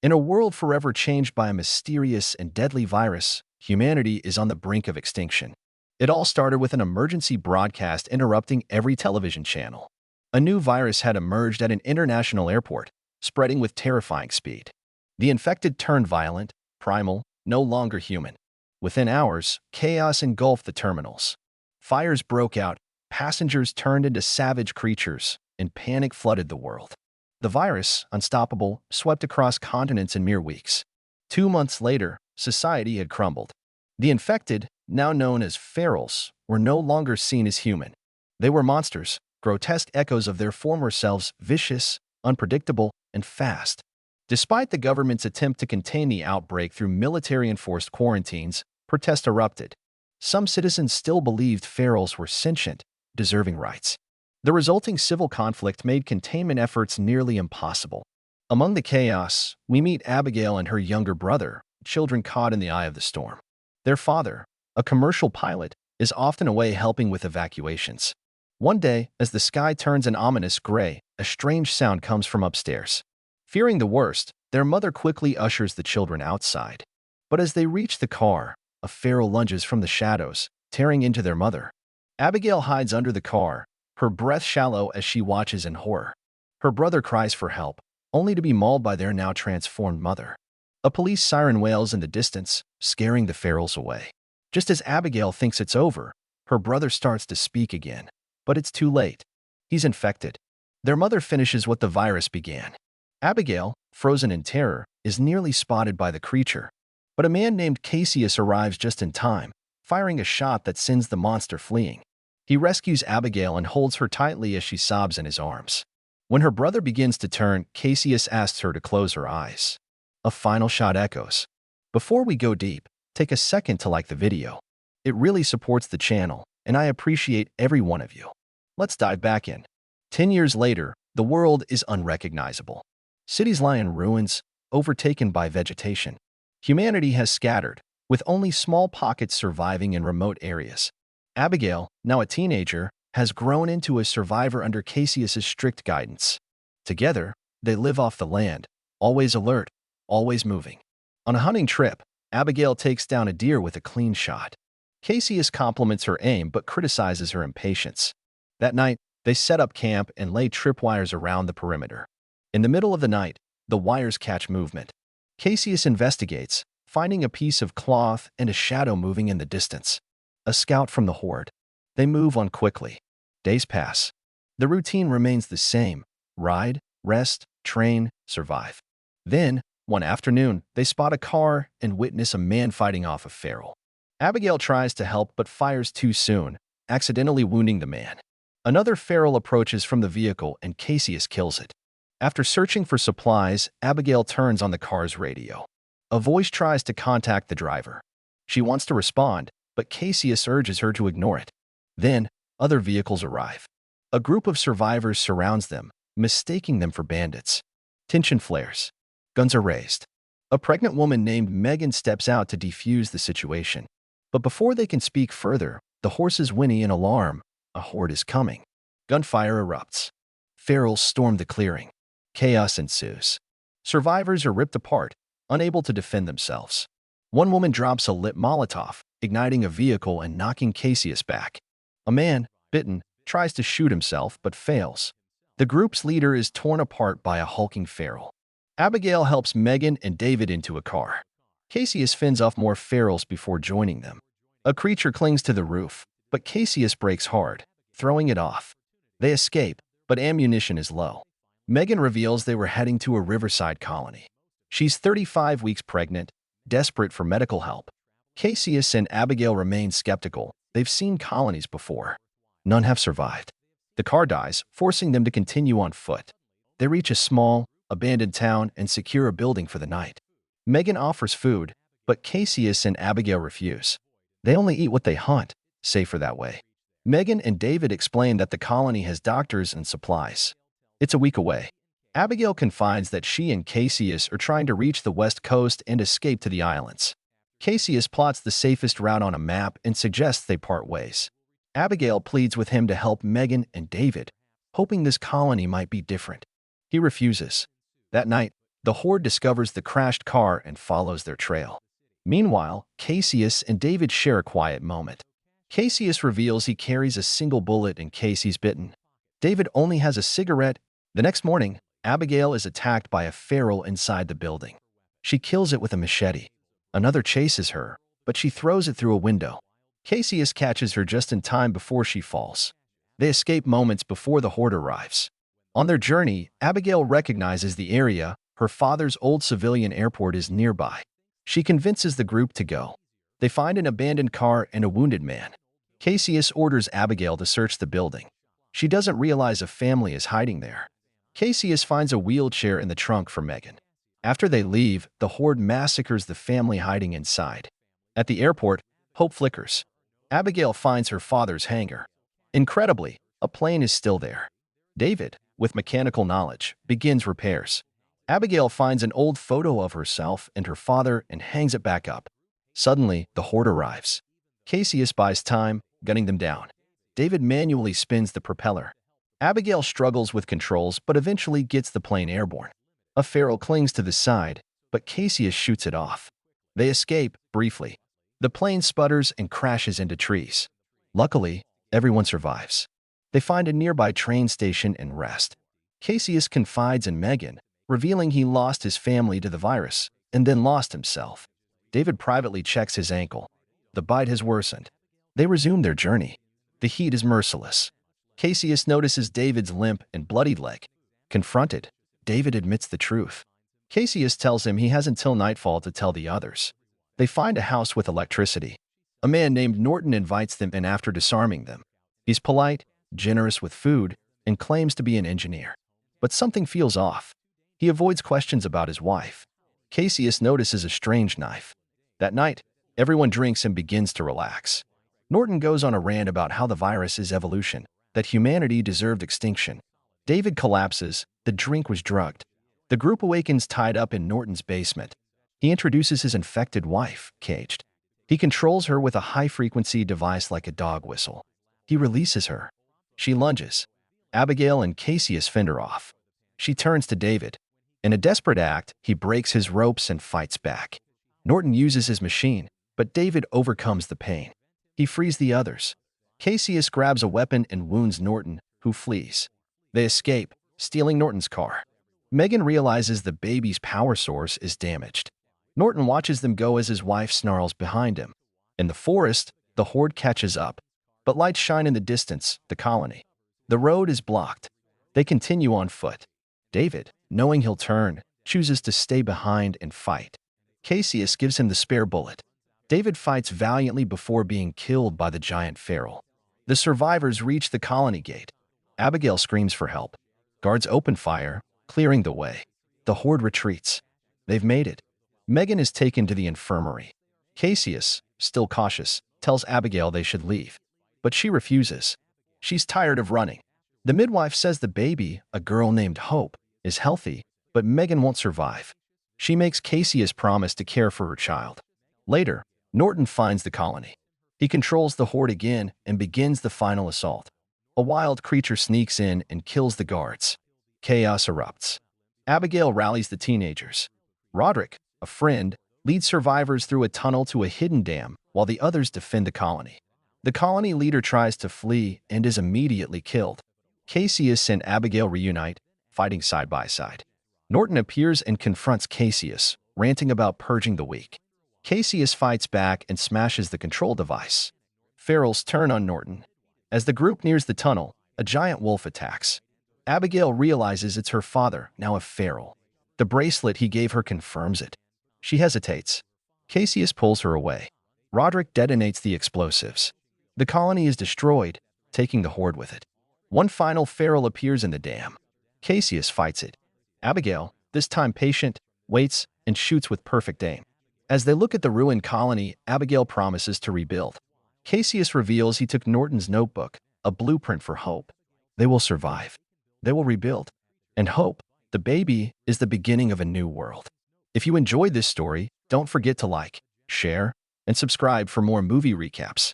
In a world forever changed by a mysterious and deadly virus, humanity is on the brink of extinction. It all started with an emergency broadcast interrupting every television channel. A new virus had emerged at an international airport, spreading with terrifying speed. The infected turned violent, primal, no longer human. Within hours, chaos engulfed the terminals. Fires broke out, passengers turned into savage creatures, and panic flooded the world. The virus, unstoppable, swept across continents in mere weeks. 2 months later, society had crumbled. The infected, now known as ferals, were no longer seen as human. They were monsters, grotesque echoes of their former selves, vicious, unpredictable, and fast. Despite the government's attempt to contain the outbreak through military-enforced quarantines, protests erupted. Some citizens still believed ferals were sentient, deserving rights. The resulting civil conflict made containment efforts nearly impossible. Among the chaos, we meet Abigail and her younger brother, children caught in the eye of the storm. Their father, a commercial pilot, is often away helping with evacuations. One day, as the sky turns an ominous gray, a strange sound comes from upstairs. Fearing the worst, their mother quickly ushers the children outside. But as they reach the car, a feral lunges from the shadows, tearing into their mother. Abigail hides under the car, her breath shallow as she watches in horror. Her brother cries for help, only to be mauled by their now transformed mother. A police siren wails in the distance, scaring the ferals away. Just as Abigail thinks it's over, her brother starts to speak again. But it's too late. He's infected. Their mother finishes what the virus began. Abigail, frozen in terror, is nearly spotted by the creature. But a man named Cassius arrives just in time, firing a shot that sends the monster fleeing. He rescues Abigail and holds her tightly as she sobs in his arms. When her brother begins to turn, Cassius asks her to close her eyes. A final shot echoes. Before we go deep, take a second to like the video. It really supports the channel, and I appreciate every one of you. Let's dive back in. 10 years later, the world is unrecognizable. Cities lie in ruins, overtaken by vegetation. Humanity has scattered, with only small pockets surviving in remote areas. Abigail, now a teenager, has grown into a survivor under Cassius's strict guidance. Together, they live off the land, always alert, always moving. On a hunting trip, Abigail takes down a deer with a clean shot. Cassius compliments her aim but criticizes her impatience. That night, they set up camp and lay tripwires around the perimeter. In the middle of the night, the wires catch movement. Cassius investigates, finding a piece of cloth and a shadow moving in the distance. A scout from the horde. They move on quickly. Days pass. The routine remains the same: ride, rest, train, survive. Then, one afternoon, they spot a car and witness a man fighting off a feral. Abigail tries to help but fires too soon, accidentally wounding the man. Another feral approaches from the vehicle and Cassius kills it. After searching for supplies, Abigail turns on the car's radio. A voice tries to contact the driver. She wants to respond, but Cassius urges her to ignore it. Then, other vehicles arrive. A group of survivors surrounds them, mistaking them for bandits. Tension flares. Guns are raised. A pregnant woman named Megan steps out to defuse the situation. But before they can speak further, the horses whinny in alarm. A horde is coming. Gunfire erupts. Ferals storm the clearing. Chaos ensues. Survivors are ripped apart, unable to defend themselves. One woman drops a lit Molotov, igniting a vehicle and knocking Cassius back. A man, bitten, tries to shoot himself but fails. The group's leader is torn apart by a hulking feral. Abigail helps Megan and David into a car. Cassius fends off more ferals before joining them. A creature clings to the roof, but Cassius brakes hard, throwing it off. They escape, but ammunition is low. Megan reveals they were heading to a riverside colony. She's 35 weeks pregnant, desperate for medical help. Cassius and Abigail remain skeptical. They've seen colonies before. None have survived. The car dies, forcing them to continue on foot. They reach a small, abandoned town and secure a building for the night. Megan offers food, but Cassius and Abigail refuse. They only eat what they hunt, safer that way. Megan and David explain that the colony has doctors and supplies. It's a week away. Abigail confides that she and Cassius are trying to reach the west coast and escape to the islands. Cassius plots the safest route on a map and suggests they part ways. Abigail pleads with him to help Megan and David, hoping this colony might be different. He refuses. That night, The Horde discovers the crashed car and follows their trail. Meanwhile, Cassius and David share a quiet moment. Cassius reveals he carries a single bullet in case he's bitten. David only has a cigarette. The next morning, Abigail is attacked by a feral inside the building. She kills it with a machete. Another chases her, but she throws it through a window. Cassius catches her just in time before she falls. They escape moments before the Horde arrives. On their journey, Abigail recognizes the area. Her father's old civilian airport is nearby. She convinces the group to go. They find an abandoned car and a wounded man. Cassius orders Abigail to search the building. She doesn't realize a family is hiding there. Cassius finds a wheelchair in the trunk for Megan. After they leave, the Horde massacres the family hiding inside. At the airport, hope flickers. Abigail finds her father's hangar. Incredibly, a plane is still there. David, with mechanical knowledge, begins repairs. Abigail finds an old photo of herself and her father and hangs it back up. Suddenly, the Horde arrives. Cassius buys time, gunning them down. David manually spins the propeller. Abigail struggles with controls but eventually gets the plane airborne. A feral clings to the side, but Cassius shoots it off. They escape, briefly. The plane sputters and crashes into trees. Luckily, everyone survives. They find a nearby train station and rest. Cassius confides in Megan, revealing he lost his family to the virus and then lost himself. David privately checks his ankle. The bite has worsened. They resume their journey. The heat is merciless. Cassius notices David's limp and bloodied leg. Confronted, David admits the truth. Cassius tells him he has until nightfall to tell the others. They find a house with electricity. A man named Norton invites them in after disarming them. He's polite, generous with food, and claims to be an engineer. But something feels off. He avoids questions about his wife. Cassius notices a strange knife. That night, everyone drinks and begins to relax. Norton goes on a rant about how the virus is evolution, that humanity deserved extinction. David collapses. The drink was drugged. The group awakens tied up in Norton's basement. He introduces his infected wife, caged. He controls her with a high-frequency device like a dog whistle. He releases her. She lunges. Abigail and Cassius fend her off. She turns to David. In a desperate act, he breaks his ropes and fights back. Norton uses his machine, but David overcomes the pain. He frees the others. Cassius grabs a weapon and wounds Norton, who flees. They escape, stealing Norton's car. Megan realizes the baby's power source is damaged. Norton watches them go as his wife snarls behind him. In the forest, the Horde catches up. But lights shine in the distance, the colony. The road is blocked. They continue on foot. David, knowing he'll turn, chooses to stay behind and fight. Cassius gives him the spare bullet. David fights valiantly before being killed by the giant feral. The survivors reach the colony gate. Abigail screams for help. Guards open fire, clearing the way. The Horde retreats. They've made it. Megan is taken to the infirmary. Cassius, still cautious, tells Abigail they should leave. But she refuses. She's tired of running. The midwife says the baby, a girl named Hope, is healthy, but Megan won't survive. She makes Cassius promise to care for her child. Later, Norton finds the colony. He controls the Horde again and begins the final assault. A wild creature sneaks in and kills the guards. Chaos erupts. Abigail rallies the teenagers. Roderick, a friend, leads survivors through a tunnel to a hidden dam while the others defend the colony. The colony leader tries to flee and is immediately killed. Cassius and Abigail reunite, fighting side by side. Norton appears and confronts Cassius, ranting about purging the weak. Cassius fights back and smashes the control device. Ferals turn on Norton. As the group nears the tunnel, a giant wolf attacks. Abigail realizes it's her father, now a feral. The bracelet he gave her confirms it. She hesitates. Cassius pulls her away. Roderick detonates the explosives. The colony is destroyed, taking the Horde with it. One final feral appears in the dam. Cassius fights it. Abigail, this time patient, waits and shoots with perfect aim. As they look at the ruined colony, Abigail promises to rebuild. Cassius reveals he took Norton's notebook, a blueprint for hope. They will survive. They will rebuild. And hope, the baby, is the beginning of a new world. If you enjoyed this story, don't forget to like, share, and subscribe for more movie recaps.